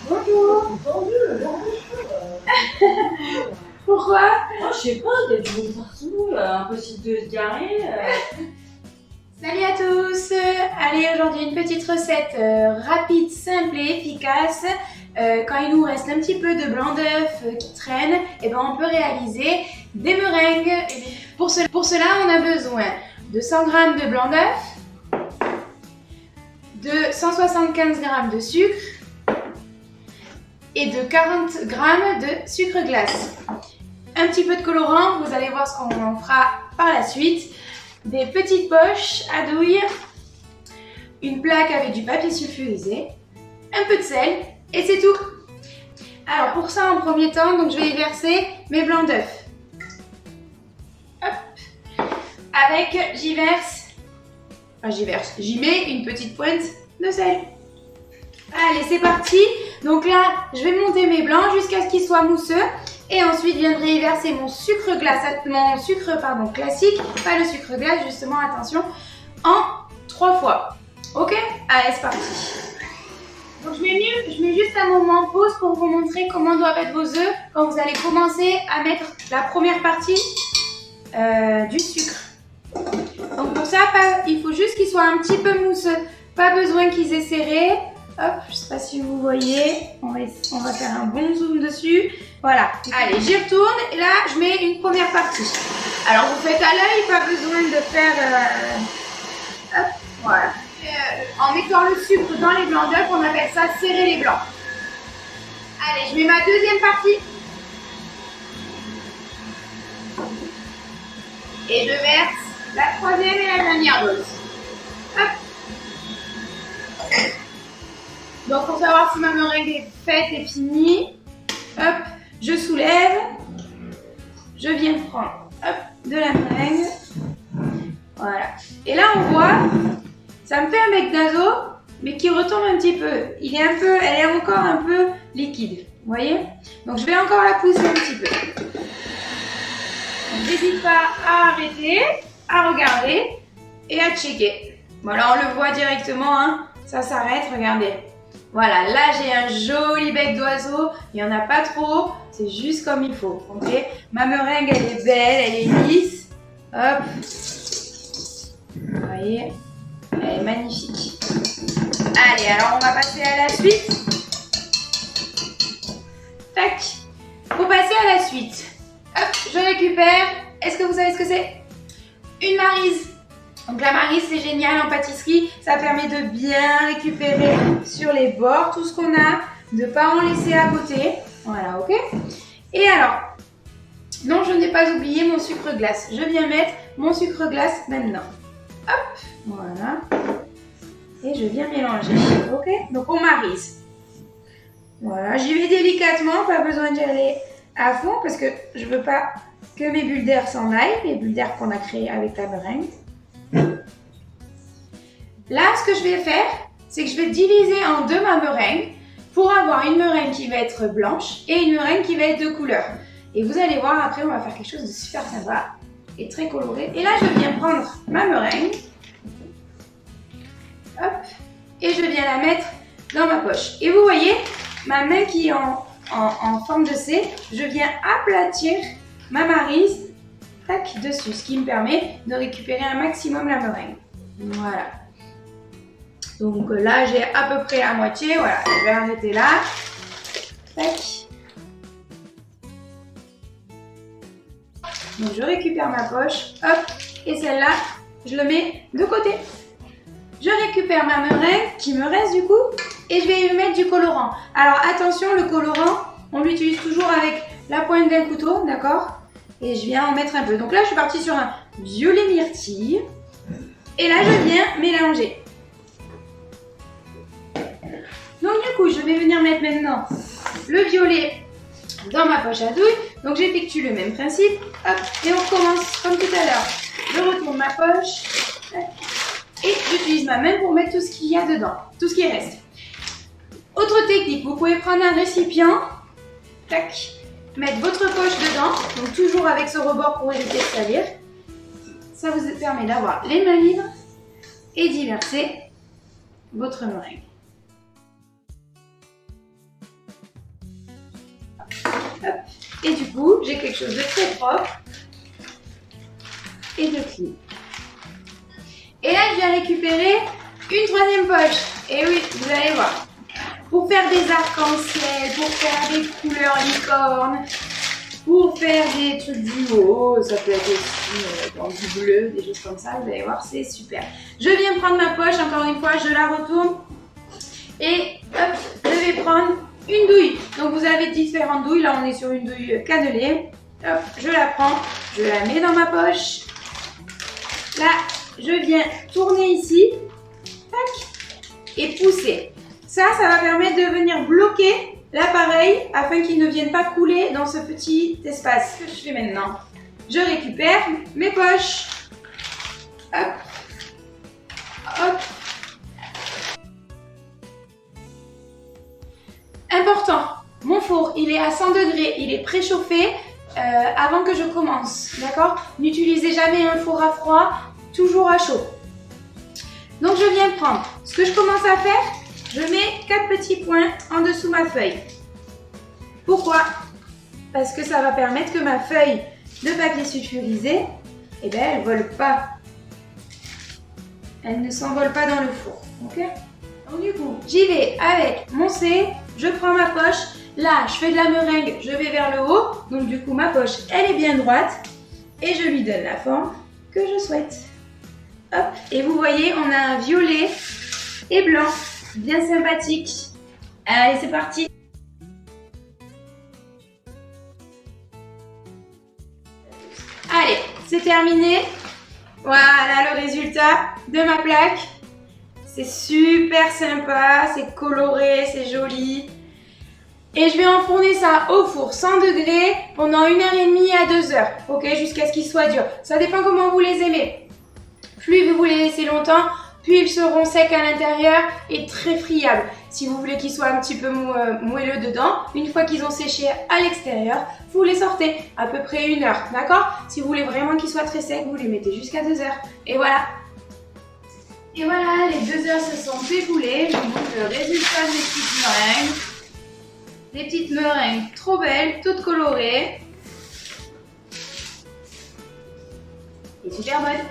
Bonjour. Pourquoi? Oh, je sais pas, des jaune partout, impossible de se garer. Salut à tous. Allez, aujourd'hui une petite recette rapide, simple et efficace. Quand il nous reste un petit peu de blanc d'œuf qui traîne, et ben on peut réaliser des meringues. Pour cela, on a besoin de 100 g de blanc d'œuf, de 175 g de sucre et de 40 g de sucre glace. Un petit peu de colorant, vous allez voir ce qu'on en fera par la suite. Des petites poches à douille, une plaque avec du papier sulfurisé, un peu de sel et c'est tout. Alors pour ça, en premier temps, donc je vais y verser mes blancs d'œufs. Hop. Avec, j'y mets une petite pointe de sel. Allez, c'est parti. Donc là, je vais monter mes blancs jusqu'à ce qu'ils soient mousseux. Et ensuite, je viendrai y verser mon sucre classique, pas le sucre glace, justement, attention, en 3 fois. Ok? Allez, c'est parti. Donc, je mets juste un moment en pause pour vous montrer comment doivent être vos œufs quand vous allez commencer à mettre la première partie du sucre. Donc, pour ça, il faut juste qu'ils soient un petit peu mousseux. Pas besoin qu'ils aient serré. Hop, je ne sais pas si vous voyez, on va faire un bon zoom dessus. Voilà, allez, j'y retourne et là, je mets une première partie. Alors, vous faites à l'œil, pas besoin de faire... hop, voilà. En mettant le sucre dans les blancs d'œufs, on appelle ça serrer les blancs. Allez, je mets ma deuxième partie. Et je verse la troisième et la dernière dose. Hop. Donc pour savoir si ma meringue est faite et finie, hop, je soulève, je viens prendre de la meringue, voilà. Et là on voit, ça me fait un bec d'azo, mais qui retombe un petit peu. Elle est encore un peu liquide, vous voyez? Donc je vais encore la pousser un petit peu. N'hésite pas à arrêter, à regarder et à checker. Voilà, on le voit directement, hein, ça s'arrête, regardez. Voilà, là j'ai un joli bec d'oiseau, il n'y en a pas trop, c'est juste comme il faut, ok? Ma meringue elle est belle, elle est lisse, hop, vous voyez, elle est magnifique. Allez, alors on va passer à la suite. Tac, pour passer à la suite, hop, je récupère, est-ce que vous savez ce que c'est? Une maryse. Donc la maryse c'est génial en pâtisserie, ça permet de bien récupérer sur les bords tout ce qu'on a, de ne pas en laisser à côté. Voilà, ok? Et alors, non je n'ai pas oublié mon sucre glace. Je viens mettre mon sucre glace maintenant. Hop, voilà. Et je viens mélanger, ok? Donc on maryse. Voilà, j'y vais délicatement, pas besoin d'y aller à fond parce que je veux pas que mes bulles d'air s'en aillent, les bulles d'air qu'on a créées avec la meringue. Là, ce que je vais faire, c'est que je vais diviser en deux ma meringue pour avoir une meringue qui va être blanche et une meringue qui va être de couleur. Et vous allez voir, après, on va faire quelque chose de super sympa et très coloré. Et là, je viens prendre ma meringue, hop, et je viens la mettre dans ma poche. Et vous voyez, ma main qui est en forme de C, je viens aplatir ma maryse, tac, dessus, ce qui me permet de récupérer un maximum la meringue. Voilà. Donc là, j'ai à peu près la moitié. Voilà, je vais arrêter là. Tac. Donc je récupère ma poche. Hop. Et celle-là, je le mets de côté. Je récupère ma meringue qui me reste du coup. Et je vais lui mettre du colorant. Alors attention, le colorant, on l'utilise toujours avec la pointe d'un couteau, d'accord? Et je viens en mettre un peu. Donc là, je suis partie sur un violet myrtille. Et là, je viens mélanger. Donc du coup, je vais venir mettre maintenant le violet dans ma poche à douille. Donc j'effectue le même principe. Hop, et on recommence comme tout à l'heure. Je retourne ma poche. Et j'utilise ma main pour mettre tout ce qu'il y a dedans. Tout ce qui reste. Autre technique, vous pouvez prendre un récipient. Tac. Mettre votre poche dedans. Donc toujours avec ce rebord pour éviter de salir. Ça vous permet d'avoir les mains libres et d'y verser votre meringue. Hop. Et du coup, j'ai quelque chose de très propre et de clean. Et là, je viens récupérer une troisième poche. Et oui, vous allez voir. Pour faire des arcs-en-ciel, pour faire des couleurs licornes, pour faire des trucs du haut, ça peut être aussi dans du bleu, des choses comme ça, vous allez voir, c'est super. Je viens prendre ma poche, encore une fois, je la retourne et hop, je vais prendre une douille. Donc vous avez différentes douilles, là on est sur une douille cannelée. Hop, je la prends, je la mets dans ma poche. Là, je viens tourner ici, tac, et pousser. Ça va permettre de venir bloquer l'appareil afin qu'il ne vienne pas couler dans ce petit espace. Ce que je fais maintenant, je récupère mes poches. Hop, hop. Important, mon four, il est à 100 degrés, il est préchauffé avant que je commence, d'accord? N'utilisez jamais un four à froid, toujours à chaud. Donc je viens prendre, ce que je commence à faire, je mets 4 petits points en dessous ma feuille. Pourquoi? Parce que ça va permettre que ma feuille de papier sulfurisé, eh ben, elle ne vole pas. Elle ne s'envole pas dans le four. Okay? Donc du coup, j'y vais avec mon C, je prends ma poche. Là, je fais de la meringue, je vais vers le haut. Donc du coup, ma poche, elle est bien droite. Et je lui donne la forme que je souhaite. Hop. Et vous voyez, on a un violet et blanc. Bien sympathique. Allez, c'est parti. Allez, c'est terminé. Voilà le résultat de ma plaque. C'est super sympa, c'est coloré, c'est joli. Et je vais enfourner ça au four 100 degrés pendant 1h30 à 2h. Ok, jusqu'à ce qu'ils soient durs. Ça dépend comment vous les aimez. Plus vous les laissez longtemps, plus ils seront secs à l'intérieur et très friables. Si vous voulez qu'ils soient un petit peu moelleux dedans, une fois qu'ils ont séché à l'extérieur, vous les sortez à peu près 1 heure, d'accord? Si vous voulez vraiment qu'ils soient très secs, vous les mettez jusqu'à 2 heures. Et voilà. Et voilà, les 2 heures se sont écoulées. Je vous montre le résultat des petites meringues. Des petites meringues trop belles, toutes colorées. Et super bonnes.